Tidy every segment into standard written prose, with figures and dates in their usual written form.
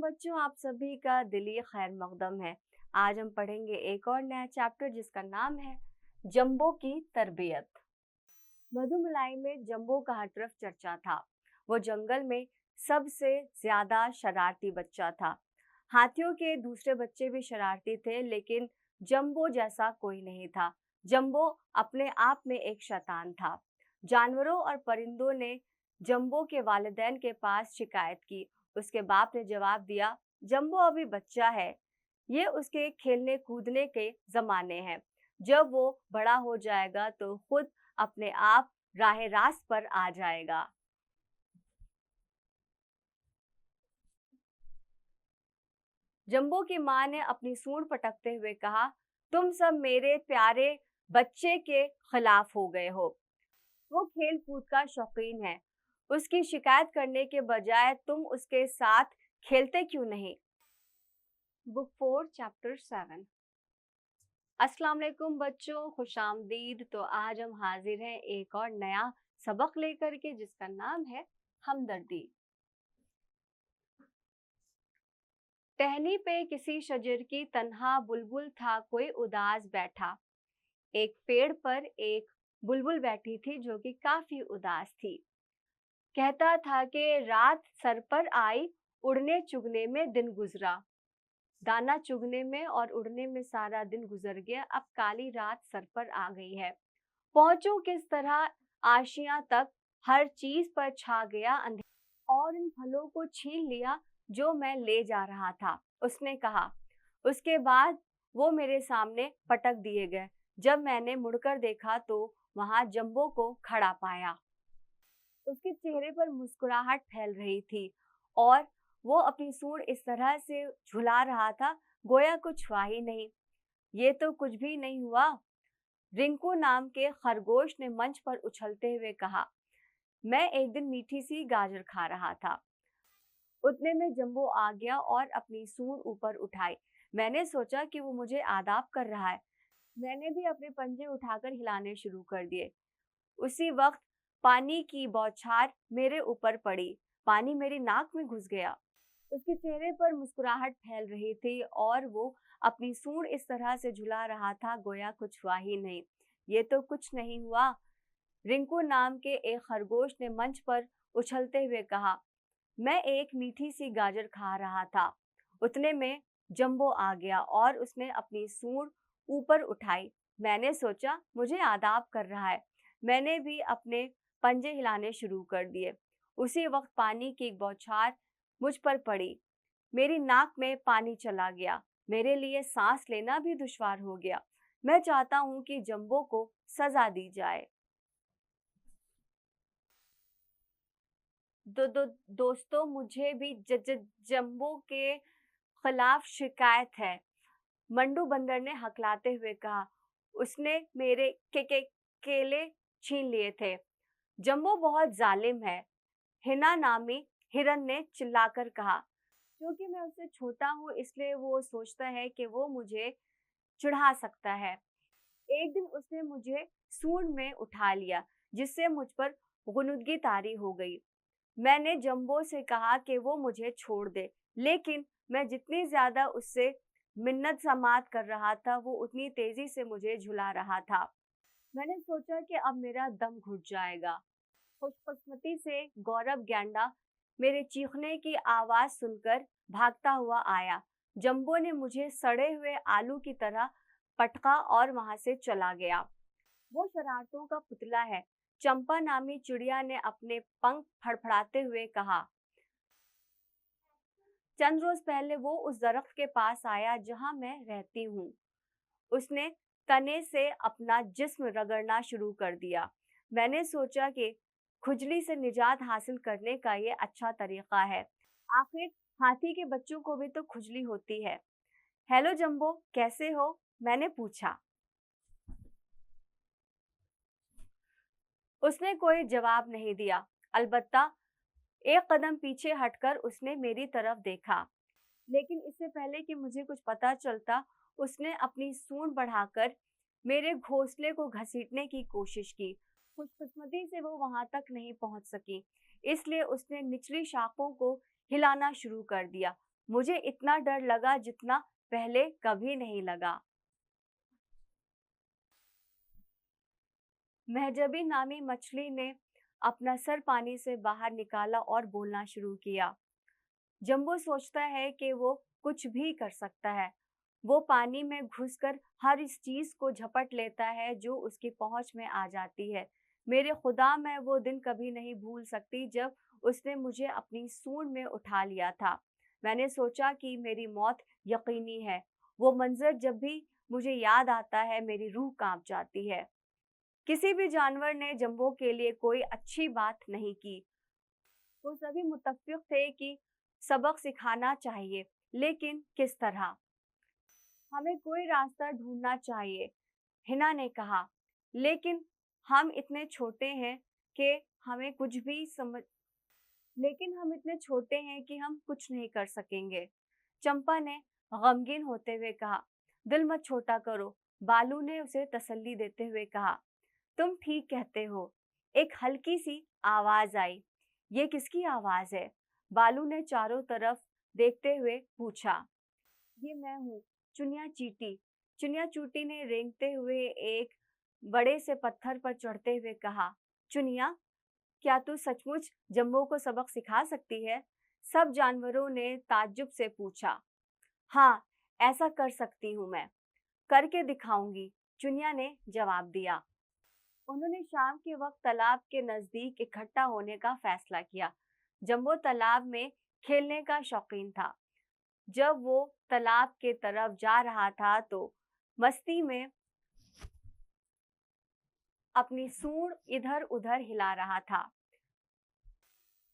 बच्चों, आप सभी का दिली खैर मकदम है। आज हम पढ़ेंगे एक और नया चैप्टर जिसका नाम है जंबो की तरबियत। मधुमलाई में जंबो का हर तरफ चर्चा था। वो जंगल में सबसे ज्यादा शरारती बच्चा था। हाथियों के दूसरे बच्चे भी शरारती थे, लेकिन जंबो जैसा कोई नहीं था। जंबो अपने आप में एक शैतान था। जानवरों और परिंदों ने जंबो के वालिदैन के पास शिकायत की। उसके बाप ने जवाब दिया, जंबो अभी बच्चा है, ये उसके खेलने कूदने के जमाने हैं। जब वो बड़ा हो जाएगा तो खुद अपने आप राह रास्त पर आ जाएगा। जंबो की माँ ने अपनी सूंड पटकते हुए कहा, तुम सब मेरे प्यारे बच्चे के खिलाफ हो गए हो। वो खेल कूद का शौकीन है। उसकी शिकायत करने के बजाय तुम उसके साथ खेलते क्यों नहीं? Book 4 chapter 7। अस्सलाम वालेकुम बच्चों, खुशामदीद। तो आज हम हाजिर हैं एक और नया सबक लेकर के, जिसका नाम है हमदर्दी। टहनी पे किसी शजर की तन्हा बुलबुल था, कोई उदास बैठा। एक पेड़ पर एक बुलबुल बैठी थी जो कि काफी उदास थी। कहता था कि रात सर पर आई, उड़ने चुगने में दिन गुजरा। दाना चुगने में और उड़ने में सारा दिन गुजर गया, अब काली रात सर पर आ गई है। पहुंचूं किस तरह आशियां तक, हर चीज पर छा गया अंधेरा और इन फलों को छीन लिया जो मैं ले जा रहा था, उसने कहा। उसके बाद वो मेरे सामने पटक दिए गए। जब मैंने मुड़कर देखा तो वहां जंबो को खड़ा पाया। उसके चेहरे पर मुस्कुराहट फैल रही थी और वो अपनी सूंड इस तरह से झुला रहा था गोया कुछ हुआ ही नहीं। ये तो कुछ भी नहीं हुआ, रिंकू नाम के खरगोश ने मंच पर उछलते हुए कहा। मैं एक दिन मीठी सी गाजर खा रहा था। उतने में जंबो आ गया और अपनी सूंड ऊपर उठाई। मैंने सोचा कि वो मुझे आदाब कर रहा है। मैंने भी अपने पंजे उठाकर हिलाने शुरू कर दिए। उसी वक्त पानी की बौछार मेरे ऊपर पड़ी। पानी मेरी नाक में घुस गया। उसके चेहरे पर मुस्कुराहट फैल रही थी और वो अपनी सूंड इस तरह से झुला रहा था गोया कुछ हुआ ही नहीं। ये तो कुछ नहीं हुआ, रिंकू नाम के एक खरगोश ने मंच पर उछलते हुए कहा। मैं एक मीठी सी गाजर खा रहा था। उतने में जंबो आ गया और उसने अपनी सूंड ऊपर उठाई। मैंने सोचा मुझे आदाब कर रहा है। मैंने भी अपने पंजे हिलाने शुरू कर दिए। उसी वक्त पानी की एक बौछार मुझ पर पड़ी। मेरी नाक में पानी चला गया। मेरे लिए सांस लेना भी दुश्वार हो गया। मैं चाहता हूं कि जंबो को सजा दी जाए। दोस्तों, मुझे भी जंबो के खिलाफ शिकायत है, मंडू बंदर ने हकलाते हुए कहा। उसने मेरे केले छीन लिए थे। जंबो बहुत जालिम है, हिना नामी हिरन ने चिल्लाकर कहा। क्योंकि मैं उससे छोटा हूँ इसलिए वो सोचता है कि वो मुझे चिढ़ा सकता है। एक दिन उसने मुझे सूंड में उठा लिया, जिससे मुझ पर गुनुदगी तारी हो गई। मैंने जंबो से कहा कि वो मुझे छोड़ दे, लेकिन मैं जितनी ज्यादा उससे मिन्नत समात कर रहा था, वो उतनी तेजी से मुझे झुला रहा था। मैंने सोचा कि अब मेरा दम घुट जाएगा। खुशकिस्मती से गौरव गैंडा मेरे चीखने की आवाज सुनकर भागता हुआ आया। जंबो ने मुझे सड़े हुए आलू की तरह पटका और वहां से चला गया। वो शरारतों का पुतला है, चंपा नामी चिड़िया ने अपने पंख फड़फड़ाते हुए कहा। चंद रोज पहले वो उस दरख्त के पास आया जहां मैं रहती हूँ। उसने तने से अपना जिस्म रगड़ना शुरू कर दिया। मैंने सोचा कि खुजली से निजात हासिल करने का ये अच्छा तरीका है। आखिर हाथी के बच्चों को भी तो खुजली होती है। हेलो जंबो, कैसे हो? मैंने पूछा। उसने कोई जवाब नहीं दिया। अलबत्ता एक कदम पीछे हटकर उसने मेरी तरफ देखा, लेकिन इससे पहले कि मुझे कुछ पता चलता, उसने अपनी सूंड बढ़ाकर मेरे घोंसले को घसीटने की कोशिश की। खुशकिस्मती से वो वहां तक नहीं पहुंच सकी, इसलिए उसने निचली शाखों को हिलाना शुरू कर दिया। मुझे इतना डर लगा जितना पहले कभी नहीं लगा। महजबी नामी मछली ने अपना सर पानी से बाहर निकाला और बोलना शुरू किया। जंबो सोचता है कि वो कुछ भी कर सकता है। वो पानी में घुसकर हर इस चीज को झपट लेता है जो उसकी पहुंच में आ जाती है। मेरे खुदा, मैं वो दिन कभी नहीं भूल सकती जब उसने मुझे अपनी सूंड में उठा लिया था। मैंने सोचा कि मेरी मौत यकीनी है। वो मंजर जब भी मुझे याद आता है मेरी रूह कांप जाती है। किसी भी जानवर ने जंबो के लिए कोई अच्छी बात नहीं की। वो सभी मुत्तफिक थे कि सबक सिखाना चाहिए, लेकिन किस तरह? हमें कोई रास्ता ढूंढना चाहिए, हिना ने कहा। लेकिन हम इतने छोटे हैं कि हमें कुछ भी समझ लेकिन हम इतने छोटे हैं कि हम कुछ नहीं कर सकेंगे। चंपा ने गमगीन होते हुए कहा। दिल मत छोटा करो, बालू ने उसे तसल्ली देते हुए कहा। तुम ठीक कहते हो। एक हल्की सी आवाज आई। ये किसकी आवाज है? बालू ने चारों तरफ देखते हुए पूछा। ये मैं हूँ, चुनिया चींटी। चुनिया चींटी ने रेंगते हुए एक बड़े से पत्थर पर चढ़ते हुए कहा। चुनिया, क्या तू सचमुच जंबो को सबक सिखा सकती है? सब जानवरों ने ताज्जुब से पूछा। हाँ, ऐसा कर सकती हूँ मैं। करके दिखाऊंगी, चुनिया ने जवाब दिया। उन्होंने शाम के वक्त तालाब के नजदीक इकट्ठा होने का फैसला किया। जंबो तालाब में खेलने का शौकीन था। जब वो तालाब के तरफ जा रहा था तो मस्ती में अपनी सूंड इधर उधर हिला रहा था।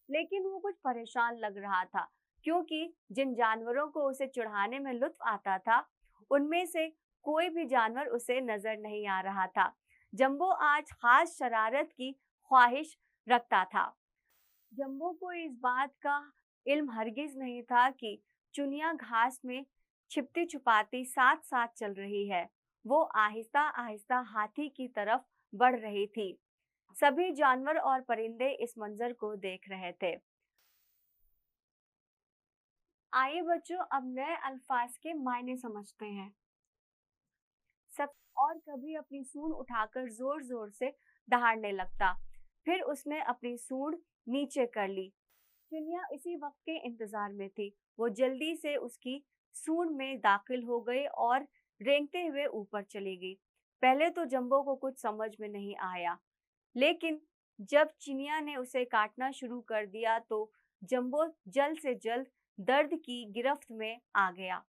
लेकिन वो कुछ परेशान लग रहा था, क्योंकि जिन जानवरों को उसे चिढ़ाने में लुत्फ आता था, उनमें से कोई भी जानवर उसे नजर नहीं आ रहा था। जंबो आज खास शरारत की ख्वाहिश रखता था। जंबो को इस बात का इल्म हरगिज नहीं था कि चुनिया घास में छिपती छुपाती साथ साथ चल रही है। वो आहिस्ता आहिस्ता हाथी की तरफ बढ़ रही थी। सभी जानवर और परिंदे इस मंजर को देख रहे थे। आइए बच्चों, अब नए अल्फाज के मायने समझते हैं। सब और कभी अपनी सूंड उठाकर जोर जोर से दहाड़ने लगता। फिर उसने अपनी सूंड नीचे कर ली। चुनिया इसी वक्त के इंतजार में थी। वो जल्दी से उसकी सूंड में दाखिल हो गई और रेंगते हुए ऊपर चली गई। पहले तो जंबो को कुछ समझ में नहीं आया, लेकिन जब चिनिया ने उसे काटना शुरू कर दिया तो जंबो जल्द से जल्द दर्द की गिरफ्त में आ गया।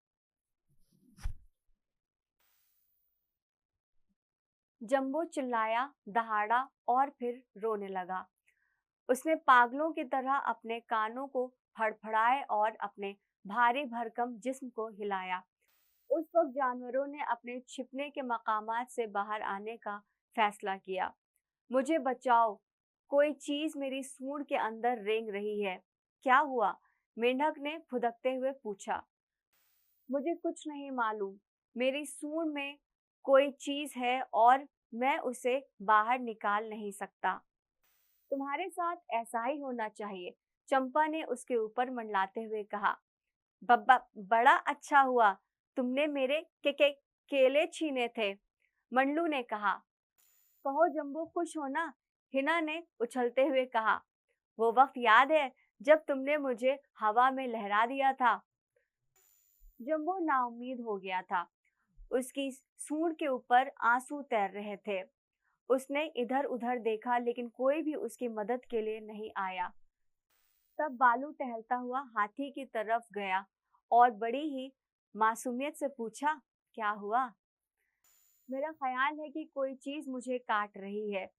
जंबो चिल्लाया, दहाड़ा और फिर रोने लगा। उसने पागलों की तरह अपने कानों को फड़फड़ाए और अपने भारी भरकम जिस्म को हिलाया। उस वक्त जानवरों ने अपने छिपने के मकामात से बाहर आने का फैसला किया। मुझे बचाओ, कोई चीज मेरी सूंड के अंदर रेंग रही है। क्या हुआ? मेंढक ने फुदकते हुए पूछा। मुझे कुछ नहीं मालूम। मेरी सूंड में कोई चीज है और मैं उसे बाहर निकाल नहीं सकता। तुम्हारे साथ ऐसा ही होना चाहिए, चंपा ने उसके ऊपर मंडलाते हुए कहा। बब्बा, बड़ा अच्छा हुआ तुमने मेरे केले छीने थे, मंडलू ने कहा। कहो जंबो, खुश हो ना? हिना ने उछलते हुए कहा। वो वक्त याद है जब तुमने मुझे हवा में लहरा दिया था? जंबो नाउम्मीद हो गया था। उसकी सूंड के ऊपर आंसू तैर रहे थे। उसने इधर उधर देखा, लेकिन कोई भी उसकी मदद के लिए नहीं आया। तब बालू टहलता हुआ हाथी की तरफ गया और बड़ी ही मासूमियत से पूछा, क्या हुआ? मेरा ख्याल है कि कोई चीज मुझे काट रही है,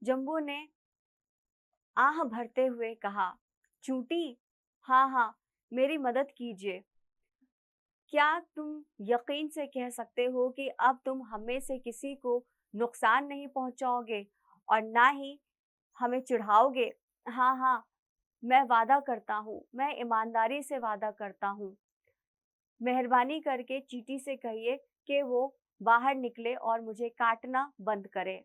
जंबू ने आह भरते हुए कहा। चूंटी? हाँ हाँ, मेरी मदद कीजिए। क्या तुम यकीन से कह सकते हो कि अब तुम हमें से किसी को नुकसान नहीं पहुंचाओगे और ना ही हमें चिढ़ाओगे? हाँ हाँ, मैं वादा करता हूँ, मैं ईमानदारी से वादा करता हूँ। मेहरबानी करके चींटी से कहिए कि वो बाहर निकले और मुझे काटना बंद करे।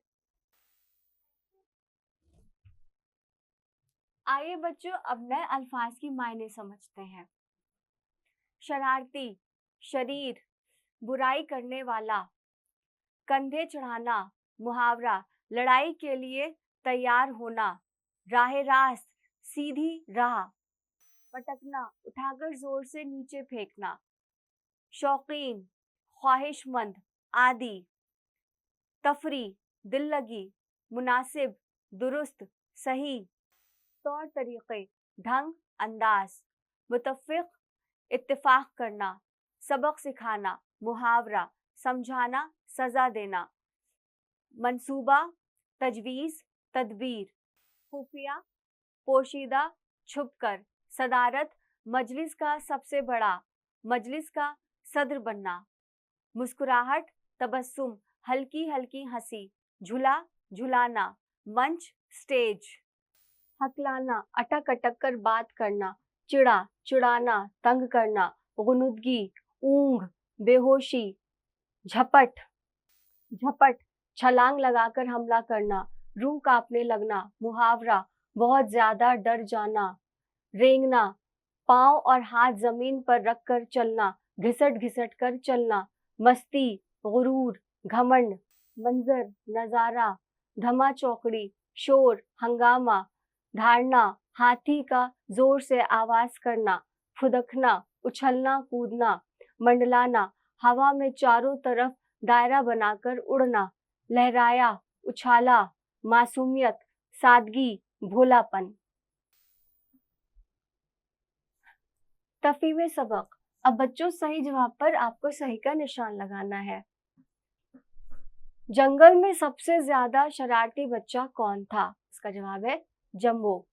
आइए बच्चों, अब नए अल्फाज की मायने समझते हैं। शरारती, शरीर, बुराई करने वाला, कंधे चढ़ाना, मुहावरा, लड़ाई के लिए तैयार होना, राह रास्त, सीधी राह, पटकना, उठाकर जोर से नीचे फेंकना, शौकीन, ख्वाहिशमंद आदि, तफरी, दिल लगी, मुनासिब, दुरुस्त, सही, तौर तरीके, ढंग, अंदाज, मुतफ़िक़, इत्तिफ़ाक़ करना, सबक सिखाना, मुहावरा, समझाना, सज़ा देना, मंसूबा, तजवीज़, तदबीर, खुफिया, पोशीदा, छुपकर, सदारत, मजलिस का सबसे बड़ा, मजलिस का सदर बनना, मुस्कुराहट, तबस्सुम, हल्की हल्की हंसी, झुला, झुलाना, मंच, स्टेज, हकलाना, अटक अटक कर बात करना, चिड़ा, चिढ़ाना, तंग करना, गुनुदगी, ऊंघ, बेहोशी, झपट, झपट, छलांग लगाकर हमला करना, रूह कांपने लगना, मुहावरा, बहुत ज्यादा डर जाना, रेंगना, पांव और हाथ जमीन पर रखकर चलना, घिसट घिसट कर चलना, मस्ती, गुरूर, घमंड, मंजर, नजारा, धमा चौकड़ी, शोर, हंगामा, धारणा, हाथी का जोर से आवाज करना, फुदकना, उछलना कूदना, मंडलाना, हवा में चारों तरफ दायरा बनाकर उड़ना, लहराया, उछाला, मासूमियत, सादगी, भोलापन। तफहीम सबक। अब बच्चों सही जवाब पर आपको सही का निशान लगाना है। जंगल में सबसे ज्यादा शरारती बच्चा कौन था? इसका जवाब है जंबो।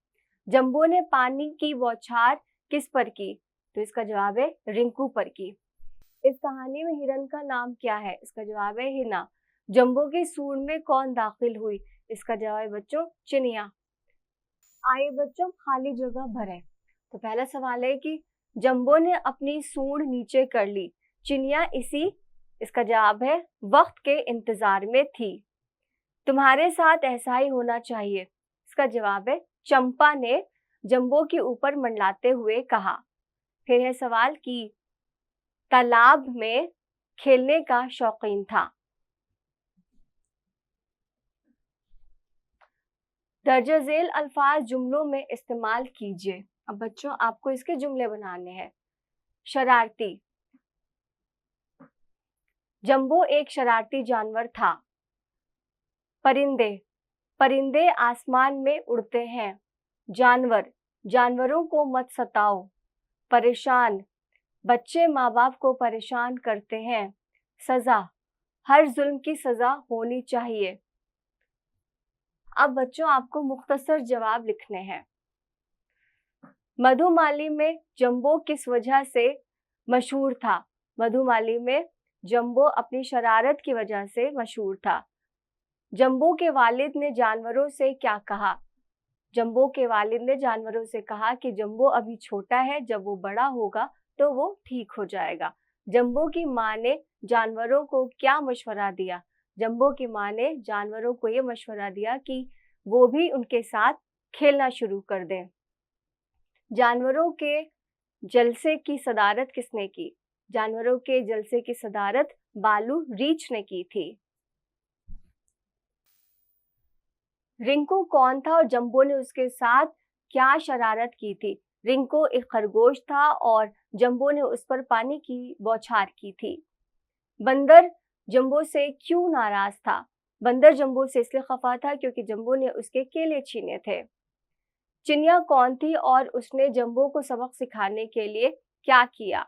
जंबो ने पानी की बौछार किस पर की? तो इसका जवाब है रिंकू पर की। इस कहानी में हिरन का नाम क्या है? इसका जवाब है हिना। जंबो की सूंड में कौन दाखिल हुई? इसका जवाब है बच्चों चिनिया। आइए बच्चों खाली जगह भरें। तो पहला सवाल है कि जंबो ने अपनी सूंड नीचे कर ली, चिनिया इसका जवाब है वक्त के इंतजार में थी। तुम्हारे साथ ऐसा ही होना चाहिए, इसका जवाब है चंपा ने जंबो के ऊपर मंडलाते हुए कहा। फिर है सवाल कि तालाब में खेलने का शौकीन था। दर्ज झेल अल्फाज जुमलों में इस्तेमाल कीजिए। अब बच्चों आपको इसके जुमले बनाने हैं। शरारती, जंबो एक शरारती जानवर था। परिंदे, परिंदे आसमान में उड़ते हैं। जानवर, जानवरों को मत सताओ। परेशान, बच्चे माँ बाप को परेशान करते हैं। सजा, हर जुल्म की सजा होनी चाहिए। अब बच्चों आपको मुख्तसर जवाब लिखने हैं। मधुमाली में जंबो किस वजह से मशहूर था? मधुमाली में जंबो अपनी शरारत की वजह से मशहूर था। जंबो के वालिद ने जानवरों से क्या कहा? जंबो के वालिद ने जानवरों से कहा कि जंबो अभी छोटा है, जब वो बड़ा होगा तो वो ठीक हो जाएगा। जंबो की माँ ने जानवरों को क्या मशवरा दिया? जंबो की माँ ने जानवरों को ये मशवरा दिया कि वो भी उनके साथ खेलना शुरू कर दें। जानवरों के जलसे की सदारत किसने की? जानवरों के जलसे की सदारत बालू रीछ ने की थी। रिंकू कौन था और जंबो ने उसके साथ क्या शरारत की थी? रिंकू एक खरगोश था और जंबो ने उस पर पानी की बौछार की थी। बंदर जंबो से क्यों नाराज था? बंदर जंबो से इसलिए खफा था क्योंकि जंबो ने उसके केले छीने थे। चिनिया कौन थी और उसने जंबो को सबक सिखाने के लिए क्या किया?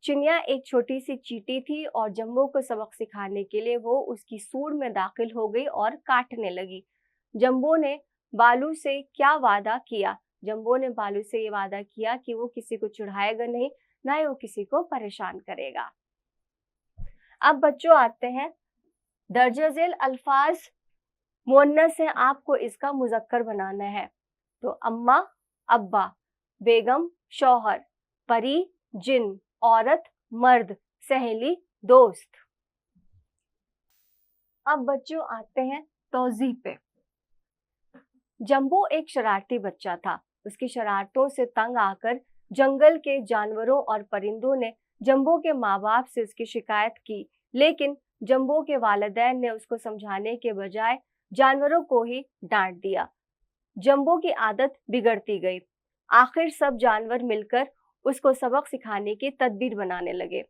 चिनिया एक छोटी सी चींटी थी और जंबो को सबक सिखाने के लिए वो उसकी सूंड में दाखिल हो गई और काटने लगी। जंबो ने बालू से क्या वादा किया? जंबो ने बालू से ये वादा किया कि वो किसी को चिढ़ाएगा नहीं, ना ही वो किसी को परेशान करेगा। अब बच्चों आते हैं दर्ज झेल अल्फाज मुअन्नस है, आपको इसका मुज़क्कर बनाना है। तो अम्मा, अब्बा, बेगम, शौहर, परी, जिन, औरत, मर्द, सहेली, दोस्त। अब बच्चों आते हैं तौज़ीह पे। जंबो एक शरारती बच्चा था। उसकी शरारतों से तंग आकर जंगल के जानवरों और परिंदों ने जंबो के माँ बाप से उसकी शिकायत की, लेकिन जंबो के वालिदैन ने उसको समझाने के बजाय जानवरों को ही डांट दिया। जंबो की आदत बिगड़ती गई। आखिर सब जानवर मिलकर उसको सबक सिखाने की तदबीर बनाने लगे।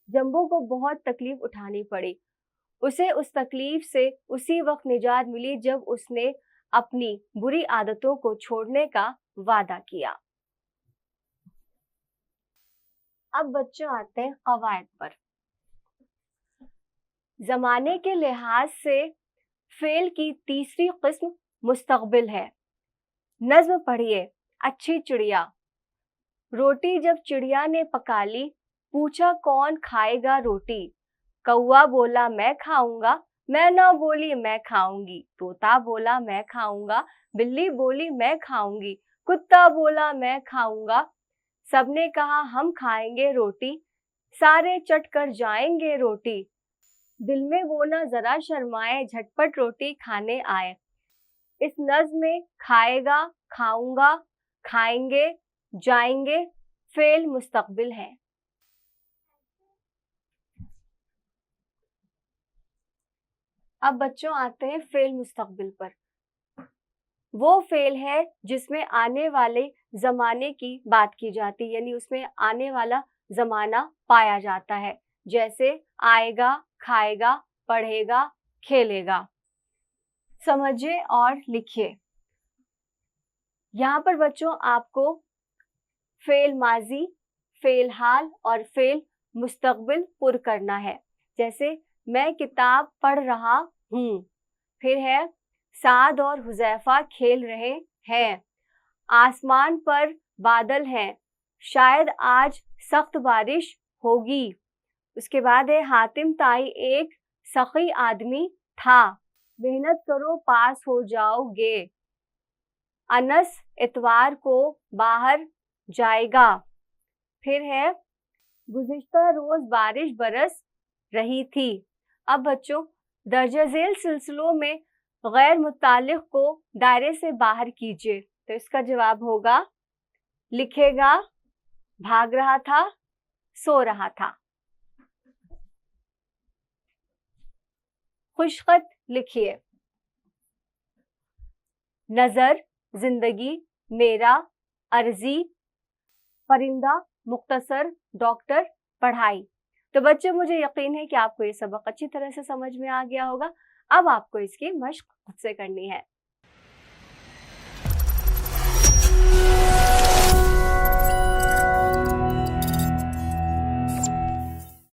जंबो को बहुत तकलीफ उठानी पड़ी। उसे उस तकलीफ से उसी वक्त निजात मिली जब उसने अपनी बुरी आदतों को छोड़ने का वादा किया। अब बच्चों आते हैं कवायद पर। जमाने के लिहाज से फेल की तीसरी किस्म मुस्तकबिल है। नज्म पढ़िए। अच्छी चिड़िया। रोटी जब चिड़िया ने पका ली, पूछा कौन खाएगा रोटी। कौवा बोला मैं खाऊंगा, मैना बोली मैं खाऊंगी, तोता बोला मैं खाऊंगा, बिल्ली बोली मैं खाऊंगी, कुत्ता बोला मैं खाऊंगा। सबने कहा हम खाएंगे रोटी, सारे चट कर जाएंगे रोटी। दिल में वो ना जरा शर्माए, झटपट रोटी खाने आए। इस नज्म में खाएगा, खाऊंगा, खाएंगे, जाएंगे फेल मुस्तकबिल है। अब बच्चों आते हैं फेल मुस्तकबिल पर। वो फेल है जिसमें आने वाले जमाने की बात की जाती, यानी उसमें आने वाला जमाना पाया जाता है, जैसे आएगा, खाएगा, पढ़ेगा, खेलेगा। समझिए और लिखिए। यहाँ पर बच्चों आपको फेल माजी, फेल हाल और फेल मुस्तकबिल पुर करना है। जैसे मैं किताब पढ़ रहा हूँ, फिर है साद और हुजैफा खेल रहे हैं, आसमान पर बादल हैं, शायद आज सख्त बारिश होगी। उसके बाद है हातिम ताई एक सखी आदमी था, मेहनत करो पास हो जाओगे। अनस इतवार को बाहर जाएगा। फिर है गुज़िश्ता रोज बारिश बरस रही थी। अब बच्चों दर्जा झेल सिलसिलों में गैर मुतालिक को दायरे से बाहर कीजिए। तो इसका जवाब होगा लिखेगा, भाग रहा था, सो रहा था। खुशखत लिखिए। नजर, जिंदगी, मेरा, अर्जी, परिंदा, मुख्तसर, डॉक्टर, पढ़ाई। तो बच्चों मुझे यकीन है कि आपको ये सबक अच्छी तरह से समझ में आ गया होगा। अब आपको इसकी मश्क खुद से करनी है।